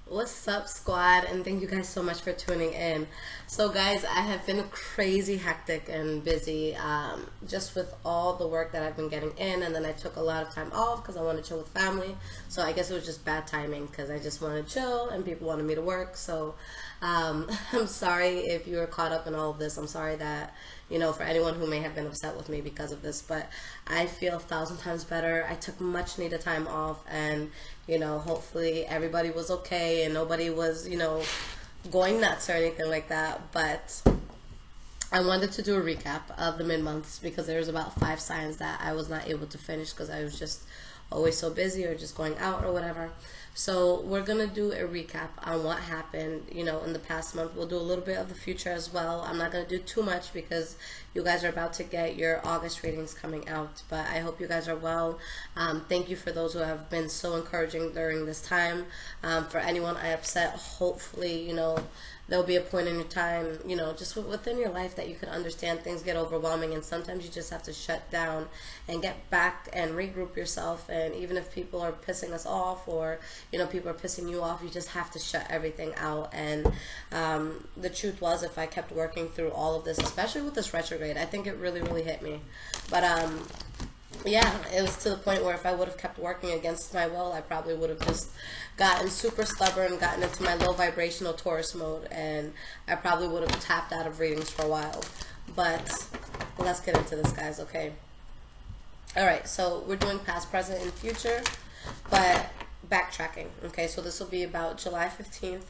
What's up, squad? And thank you guys so much for tuning in. So, guys, I have been crazy hectic and busy just with all the work that I've been getting in, and then I took a lot of time off because I want to chill with family. So, I guess it was just bad timing because I just wanted to chill and people wanted me to work. So, I'm sorry if you were caught up in all of this. I'm sorry that, for anyone who may have been upset with me because of this, but I feel 1,000 times better. I took much needed time off, and hopefully everybody was okay and nobody was, going nuts or anything like that. But I wanted to do a recap of the mid-months because there's about 5 signs that I was not able to finish because I was just always so busy or just going out or whatever. So we're going to do a recap on what happened, in the past month. We'll do a little bit of the future as well. I'm not going to do too much because you guys are about to get your August readings coming out. But I hope you guys are well. Thank you for those who have been so encouraging during this time. For anyone I upset, hopefully, there'll be a point in your time, just within your life that you can understand things get overwhelming, and sometimes you just have to shut down and get back and regroup yourself. And even if people are pissing us off or, people are pissing you off, you just have to shut everything out. And the truth was, if I kept working through all of this, especially with this retrograde, I think it really, really hit me. But yeah, it was to the point where if I would have kept working against my will, I probably would have just gotten super stubborn, gotten into my low vibrational Taurus mode, and I probably would have tapped out of readings for a while. But let's get into this, guys, okay? Alright, so we're doing past, present, and future, but backtracking, okay? So this will be about July 15th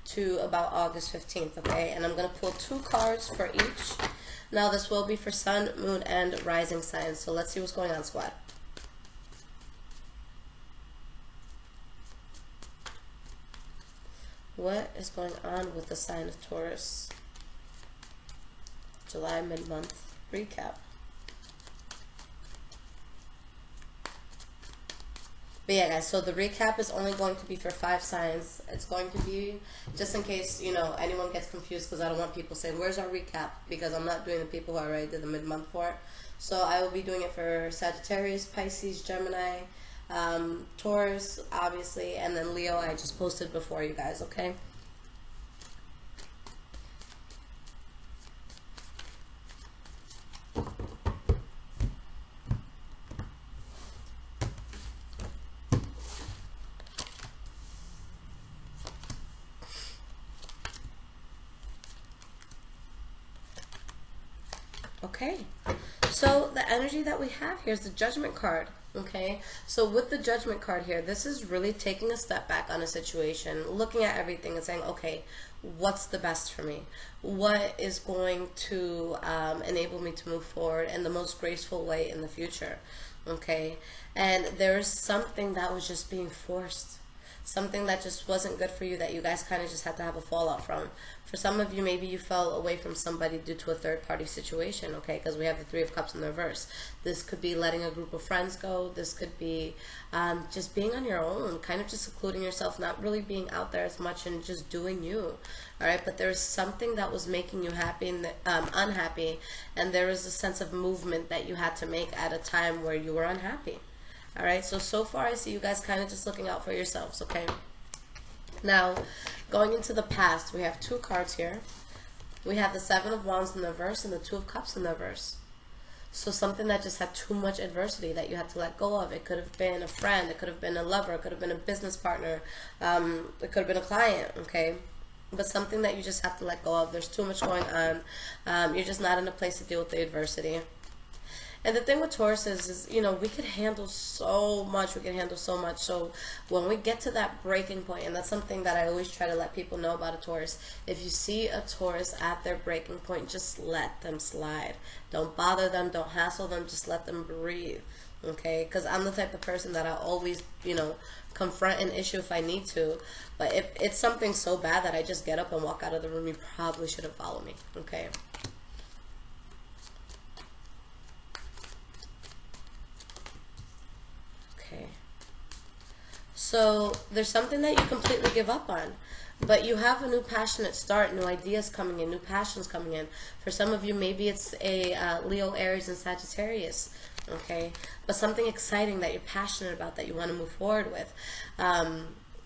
to about August 15th, okay? And I'm going to pull 2 cards for each. Now, this will be for Sun, Moon, and Rising signs. So let's see what's going on, squad. What is going on with the sign of Taurus? July mid-month recap. But yeah, guys, so the recap is only going to be for 5 signs. It's going to be, just in case, anyone gets confused, because I don't want people saying, where's our recap? Because I'm not doing the people who I already did the mid-month for. So I will be doing it for Sagittarius, Pisces, Gemini, Taurus, obviously, and then Leo I just posted before you guys, okay? Okay, so the energy that we have here is the Judgment card, okay? So with the Judgment card here, this is really taking a step back on a situation, looking at everything and saying, okay, what's the best for me? What is going to enable me to move forward in the most graceful way in the future, okay? And there's something that was just being forced, something that just wasn't good for you that you guys kind of just had to have a fallout from. For some of you, maybe you fell away from somebody due to a third-party situation, okay, because we have the 3 of Cups in the reverse. This could be letting a group of friends go. This could be just being on your own, kind of just secluding yourself, not really being out there as much and just doing you, all right? But there's something that was making you happy and unhappy, and there is a sense of movement that you had to make at a time where you were unhappy. All right, so far I see you guys kind of just looking out for yourselves, okay? Now, going into the past, we have 2 cards here. We have the 7 of Wands in the reverse and the 2 of Cups in the reverse. So something that just had too much adversity that you had to let go of. It could have been a friend, it could have been a lover, it could have been a business partner, it could have been a client, okay? But something that you just have to let go of. There's too much going on. You're just not in a place to deal with the adversity. And the thing with Taurus is we could handle so much. We can handle so much. So when we get to that breaking point, and that's something that I always try to let people know about a Taurus. If you see a Taurus at their breaking point, just let them slide. Don't bother them. Don't hassle them. Just let them breathe. Okay? Because I'm the type of person that I always, confront an issue if I need to. But if it's something so bad that I just get up and walk out of the room, you probably shouldn't follow me. Okay? So there's something that you completely give up on, but you have a new passionate start, new ideas coming in, new passions coming in. For some of you, maybe it's a Leo, Aries, and Sagittarius, okay? But something exciting that you're passionate about, that you want to move forward with.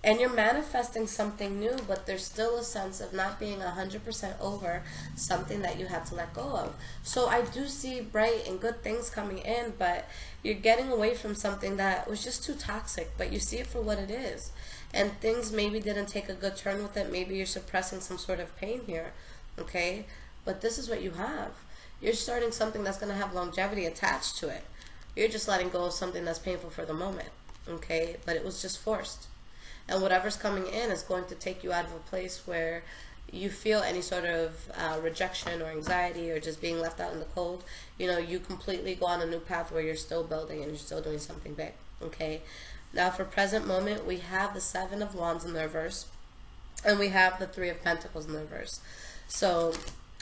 And you're manifesting something new, but there's still a sense of not being 100% over something that you had to let go of. So I do see bright and good things coming in, but you're getting away from something that was just too toxic, but you see it for what it is. And things maybe didn't take a good turn with it. Maybe you're suppressing some sort of pain here, okay? But this is what you have. You're starting something that's going to have longevity attached to it. You're just letting go of something that's painful for the moment, okay? But it was just forced. And whatever's coming in is going to take you out of a place where you feel any sort of rejection or anxiety or just being left out in the cold. You know, you completely go on a new path where you're still building and you're still doing something big, okay? Now, for present moment, we have the Seven of Wands in the reverse, and we have the Three of Pentacles in the reverse. So,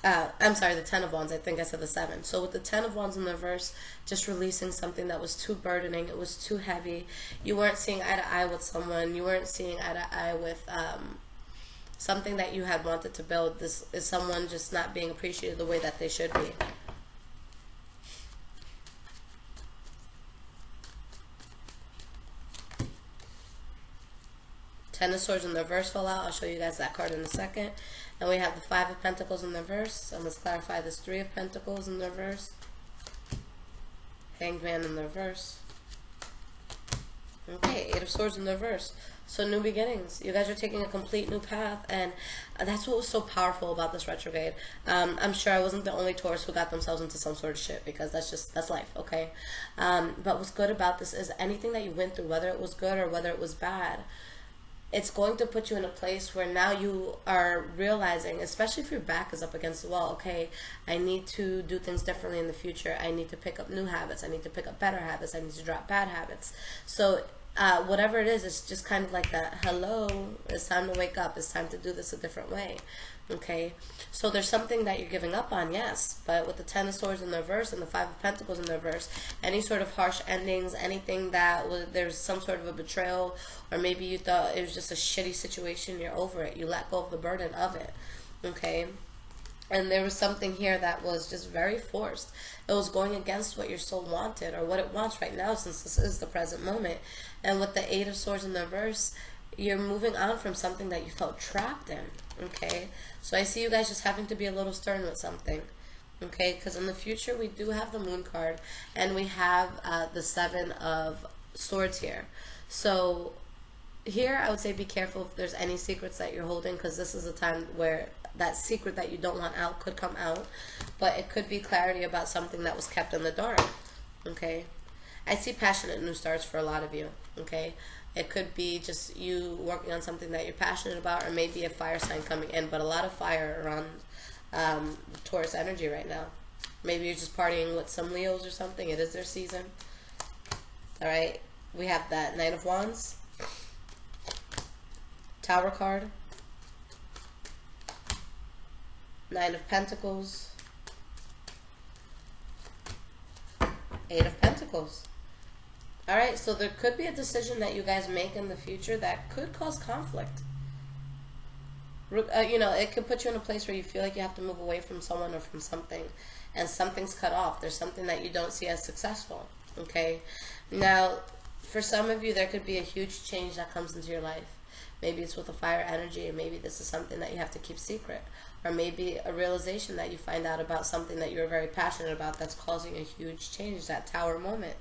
I'm sorry, the Ten of Wands. I think I said the Seven. So with the Ten of Wands in the reverse, just releasing something that was too burdening. It was too heavy. You weren't seeing eye to eye with someone. You weren't seeing eye to eye with something that you had wanted to build. This is someone just not being appreciated the way that they should be. Ten of Swords in the reverse fell out. I'll show you guys that card in a second. And we have the Five of Pentacles in the reverse. And let's clarify this Three of Pentacles in the reverse. Hanged Man in the reverse. Okay, Eight of Swords in the reverse. So new beginnings. You guys are taking a complete new path, and that's what was so powerful about this retrograde. I'm sure I wasn't the only Taurus who got themselves into some sort of shit, because that's life, okay? But what's good about this is anything that you went through, whether it was good or whether it was bad, it's going to put you in a place where now you are realizing, especially if your back is up against the wall, okay, I need to do things differently in the future. I need to pick up new habits. I need to pick up better habits. I need to drop bad habits. So whatever it is, it's just kind of like that, hello, it's time to wake up. It's time to do this a different way, okay? So there's something that you're giving up on, yes, but with the Ten of Swords in the reverse and the Five of Pentacles in the reverse, any sort of harsh endings, anything that there's some sort of a betrayal, or maybe you thought it was just a shitty situation, you're over it. You let go of the burden of it, okay? And there was something here that was just very forced. It was going against what your soul wanted, or what it wants right now, since this is the present moment. And with the Eight of Swords in the reverse, you're moving on from something that you felt trapped in, okay? So I see you guys just having to be a little stern with something, okay? Because in the future, we do have the Moon card, and we have the Seven of Swords here. So here, I would say be careful if there's any secrets that you're holding, because this is a time where that secret that you don't want out could come out. But it could be clarity about something that was kept in the dark, okay? I see passionate new starts for a lot of you, okay? It could be just you working on something that you're passionate about, or maybe a fire sign coming in, but a lot of fire around Taurus energy right now. Maybe you're just partying with some Leos or something. It is their season. All right, we have that Knight of Wands, Tower card, Nine of Pentacles, Eight of Pentacles. Alright, so there could be a decision that you guys make in the future that could cause conflict. You know, it could put you in a place where you feel like you have to move away from someone or from something, and something's cut off. There's something that you don't see as successful, okay? Now, for some of you, there could be a huge change that comes into your life. Maybe it's with a fire energy, and maybe this is something that you have to keep secret. Or maybe a realization that you find out about something that you're very passionate about that's causing a huge change, that Tower moment.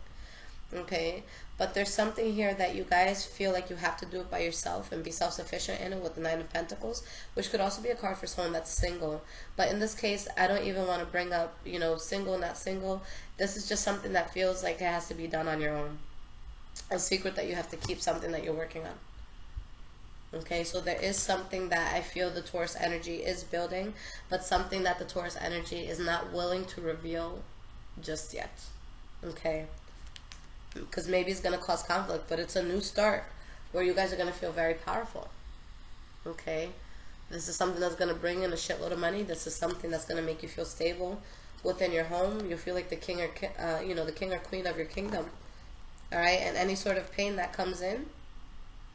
Okay, but there's something here that you guys feel like you have to do it by yourself and be self-sufficient in it with the Nine of Pentacles, which could also be a card for someone that's single. But in this case, I don't even want to bring up, you know, single, not single. This is just something that feels like it has to be done on your own. A secret that you have to keep, something that you're working on. Okay, so there is something that I feel the Taurus energy is building, but something that the Taurus energy is not willing to reveal just yet. Okay, because maybe it's going to cause conflict, but it's a new start where you guys are going to feel very powerful. Okay, this is something that's going to bring in a shitload of money. This is something that's going to make you feel stable within your home. You feel like the king or you know, the king or queen of your kingdom. All right, and any sort of pain that comes in,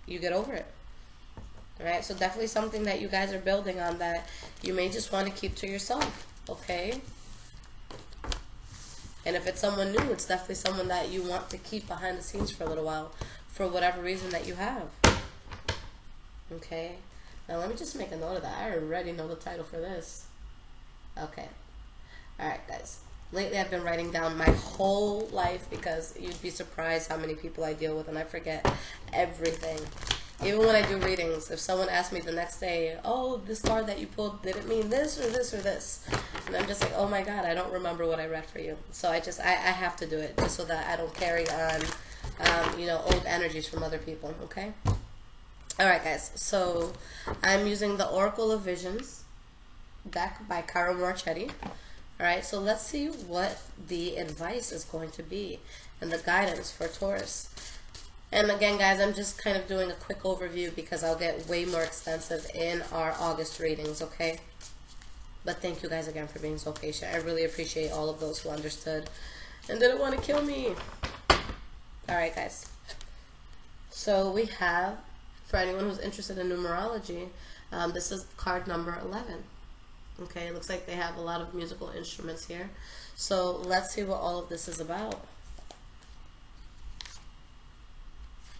you get over it. All right, so definitely something that you guys are building on that you may just want to keep to yourself. Okay. And if it's someone new, it's definitely someone that you want to keep behind the scenes for a little while, for whatever reason that you have. Okay. Now let me just make a note of that. I already know the title for this. Okay. Alright, guys. Lately I've been writing down my whole life because you'd be surprised how many people I deal with and I forget everything. Even when I do readings, if someone asks me the next day, oh, this card that you pulled, did it mean this or this or this? And I'm just like, oh my God, I don't remember what I read for you. So I have to do it just so that I don't carry on, you know, old energies from other people, okay? Alright, guys, so I'm using the Oracle of Visions deck by Caro Marchetti. Alright, so let's see what the advice is going to be and the guidance for Taurus. And again, guys, I'm just kind of doing a quick overview because I'll get way more extensive in our August readings, okay? But thank you guys again for being so patient. I really appreciate all of those who understood and didn't want to kill me. Alright, guys. So we have, for anyone who's interested in numerology, this is card number 11. Okay, it looks like they have a lot of musical instruments here. So let's see what all of this is about.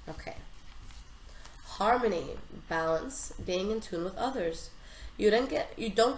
Okay. Harmony, balance, being in tune with others. You don't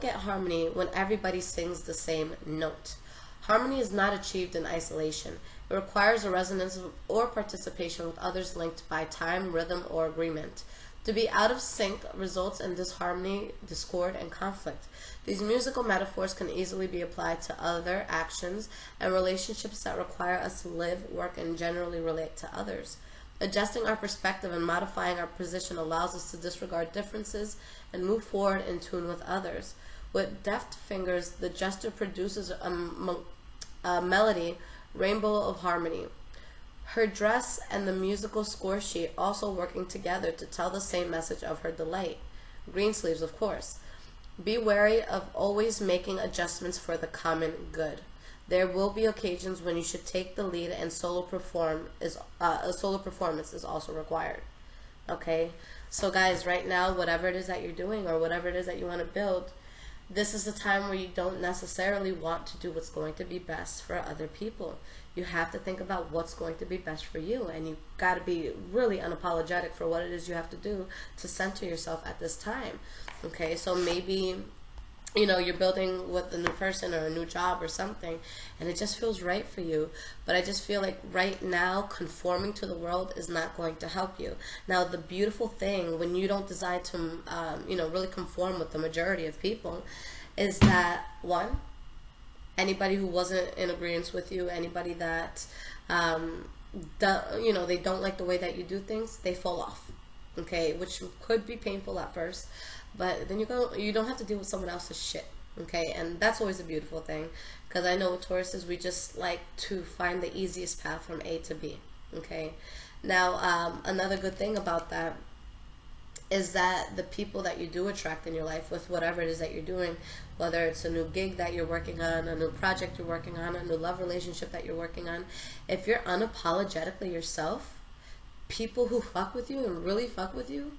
get harmony when everybody sings the same note. Harmony is not achieved in isolation. It requires a resonance or participation with others linked by time, rhythm, or agreement. To be out of sync results in disharmony, discord, and conflict. These musical metaphors can easily be applied to other actions and relationships that require us to live, work, and generally relate to others. Adjusting our perspective and modifying our position allows us to disregard differences and move forward in tune with others. With deft fingers, the jester produces a melody, rainbow of harmony. Her dress and the musical score sheet also working together to tell the same message of her delight. Green sleeves, of course. Be wary of always making adjustments for the common good. There will be occasions when you should take the lead and solo performance is also required. Okay? So guys, right now, whatever it is that you're doing or whatever it is that you want to build, this is the time where you don't necessarily want to do what's going to be best for other people. You have to think about what's going to be best for you, and you got to be really unapologetic for what it is you have to do to center yourself at this time. Okay? So maybe, you know, you're building with a new person or a new job or something, and it just feels right for you. But I just feel like right now, conforming to the world is not going to help you. Now, the beautiful thing when you don't decide to, you know, really conform with the majority of people is that, one, anybody who wasn't in agreement with you, anybody that, you know, they don't like the way that you do things, they fall off. Okay, which could be painful at first. But then you don't have to deal with someone else's shit, okay? And that's always a beautiful thing, because I know with Tauruses, we just like to find the easiest path from A to B, okay? Now, another good thing about that is that the people that you do attract in your life with whatever it is that you're doing, whether it's a new gig that you're working on, a new project you're working on, a new love relationship that you're working on, if you're unapologetically yourself, people who fuck with you and really fuck with you,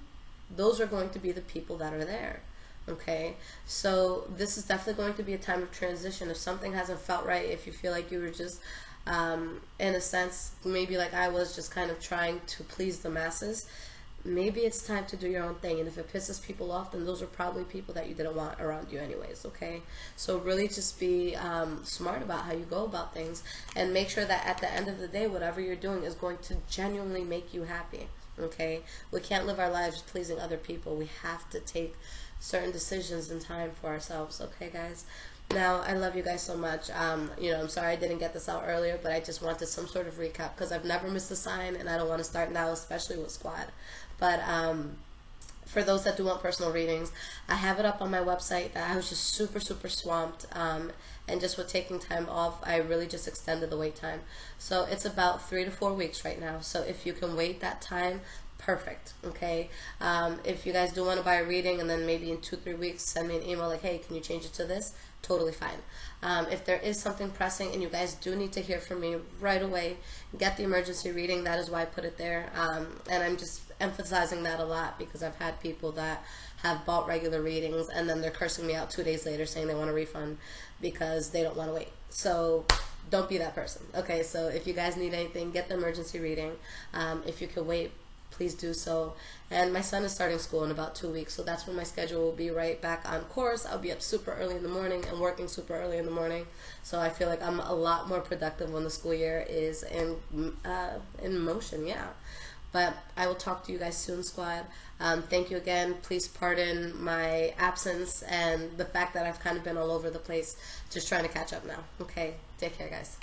those are going to be the people that are there. Okay, so this is definitely going to be a time of transition. If something hasn't felt right, if you feel like you were just in a sense, maybe like I was, just kind of trying to please the masses, maybe it's time to do your own thing. And if it pisses people off, then those are probably people that you didn't want around you anyways. Okay, so really just be smart about how you go about things, and make sure that at the end of the day, whatever you're doing is going to genuinely make you happy. Okay, we can't live our lives pleasing other people. We have to take certain decisions in time for ourselves. Okay, guys. Now, I love you guys so much. You know, I'm sorry I didn't get this out earlier, but I just wanted some sort of recap because I've never missed a sign, and I don't want to start now, especially with Squad. But for those that do want personal readings, I have it up on my website. I was just super swamped, and just with taking time off, I really just extended the wait time. So it's about 3 to 4 weeks right now. So if you can wait that time, perfect. Okay, if you guys do want to buy a reading and then maybe in 2-3 weeks send me an email like, hey, can you change it to this, totally fine. If there is something pressing and you guys do need to hear from me right away, get the emergency reading. That is why I put it there, and I'm just emphasizing that a lot because I've had people that have bought regular readings and then they're cursing me out 2 days later saying they want a refund because they don't want to wait. So don't be that person. Okay, so if you guys need anything, get the emergency reading. If you could wait please do so. And my son is starting school in about 2 weeks, so that's when my schedule will be right back on course. I'll be up super early in the morning and working super early in the morning, so I feel like I'm a lot more productive when the school year is in motion. Yeah. But I will talk to you guys soon, squad. Thank you again. Please pardon my absence and the fact that I've kind of been all over the place, just trying to catch up now. Okay, take care, guys.